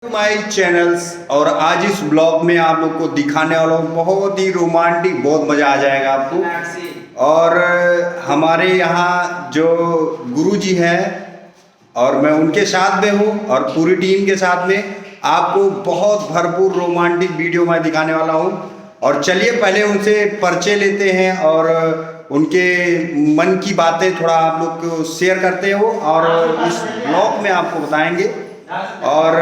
My channels. और आज इस ब्लॉग में आप लोग को दिखाने वाला हूँ बहुत ही रोमांटिक, बहुत मज़ा आ जाएगा आपको। और हमारे यहाँ जो गुरुजी हैं और मैं उनके साथ में हूँ और पूरी टीम के साथ में आपको बहुत भरपूर रोमांटिक वीडियो मैं दिखाने वाला हूँ। और चलिए पहले उनसे परिचय लेते हैं और उनके मन की बातें थोड़ा आप लोग को शेयर करते हो और इस ब्लॉग में आपको बताएंगे और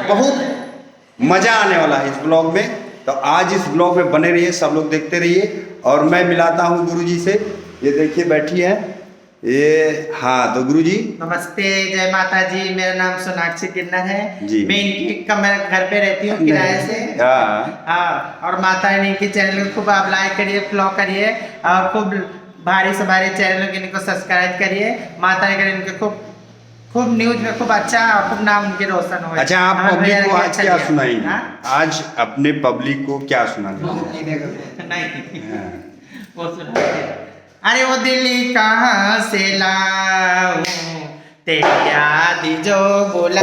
बहुत मज़ा आने वाला है इस ब्लॉग में। तो आज इस ब्लॉग में बने रहिए, सब लोग देखते रहिए। और मैं मिलाता हूँ गुरुजी से। ये देखिए बैठी है ये। हाँ तो गुरुजी नमस्ते, जय माता जी। मेरा नाम सोनाक्षी किन्नर है जी। मैं इनकी घर पे रहती हूँ किराए से। हाँ और माता रानी के चैनल को खूब आप लाइक करिए, फॉलो करिए और खूब भारी से भारी चैनल के इनको सब्सक्राइब करिए। माता रानी इनके खूब खूब न्यूज में खूब अच्छा और खूब नाम उनके रोशन हो। अच्छा, आप पब्लिक को आज क्या सुनाएंगे? आज अपने पब्लिक को क्या सुनाएंगे? नहीं वो सुना। अरे वो दिल्ली कहाँ से लाऊं तेरी याद जो बुला।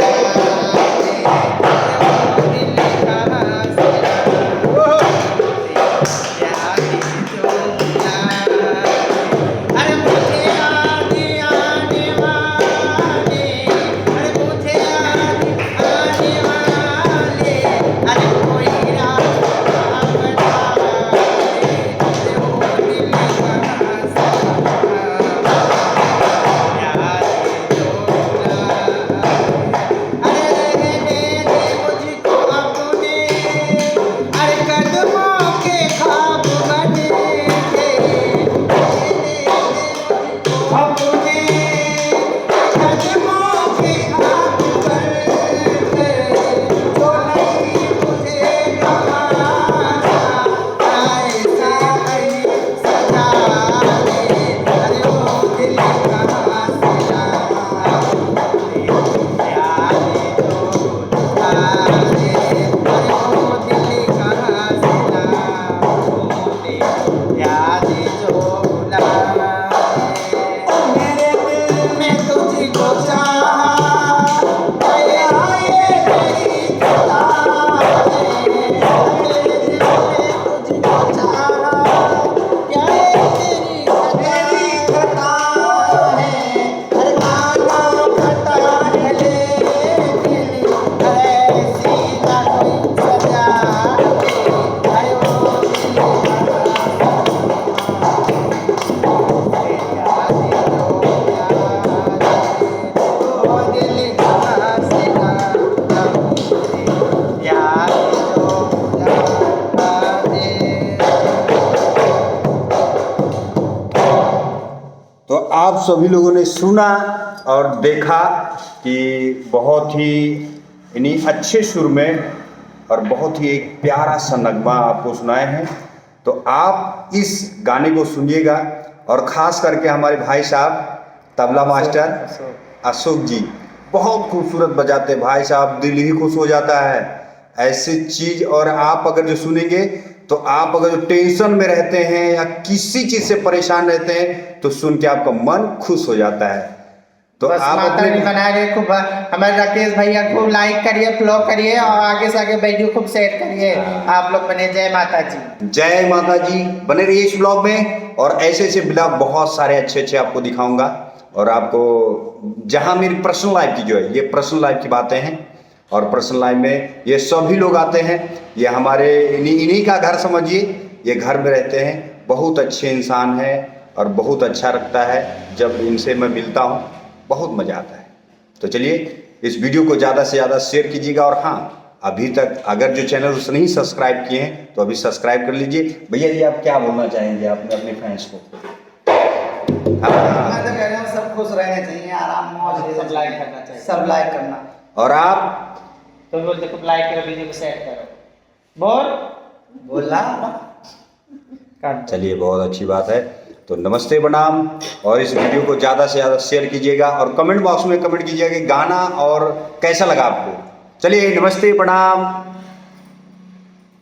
तो आप सभी लोगों ने सुना और देखा कि बहुत ही इन्हीं अच्छे सुर में और बहुत ही एक प्यारा सा नगमा आपको सुनाए हैं। तो आप इस गाने को सुनिएगा और ख़ास करके हमारे भाई साहब तबला मास्टर अशोक जी बहुत खूबसूरत बजाते हैं। भाई साहब दिल ही खुश हो जाता है ऐसी चीज़। और आप अगर जो सुनेंगे तो आप अगर जो टेंशन में रहते हैं या किसी चीज़ से परेशान रहते हैं तो सुन के आपका मन खुश हो जाता है। तो आप माता रानी बना रहे खूब। हमारे राकेश भैया खूब लाइक करिए, फॉलो करिए और आगे से आगे वीडियो खूब शेयर करिए। आप लोग बने। जय माता जी। जय माता जी। बने रहिए इस ब्लॉग में और ऐसे ऐसे ब्लॉग बहुत सारे अच्छे आपको दिखाऊंगा। और आपको जहां मेरी पर्सनल लाइफ की जो है, ये पर्सनल लाइफ की बातें हैं और पर्सनल लाइफ में ये सभी लोग आते हैं। ये हमारे इन्हीं का घर समझिए। ये घर में रहते हैं, बहुत अच्छे इंसान हैं और बहुत अच्छा लगता है जब इनसे मैं मिलता हूँ, बहुत मज़ा आता है। तो चलिए इस वीडियो को ज़्यादा से ज़्यादा शेयर कीजिएगा। और हाँ, अभी तक अगर जो चैनल उसने नहीं सब्सक्राइब किए हैं तो अभी सब्सक्राइब कर लीजिए। भैया जी आप क्या बोलना चाहेंगे आपने अपने फैंस को? मैं तो कह रहा हूँ सब खुश रहना चाहिए, आराम मौज, सब लाइक करना चाहिए, सब लाइक करना। और आप तो बोलते खूब लाइक करो, वीडियो को शेयर करो। बोला चलिए बहुत अच्छी बात है। तो नमस्ते प्रणाम। और इस वीडियो को ज़्यादा से ज़्यादा शेयर कीजिएगा और कमेंट बॉक्स में कमेंट कीजिएगा कि गाना और कैसा लगा आपको। चलिए नमस्ते प्रणाम।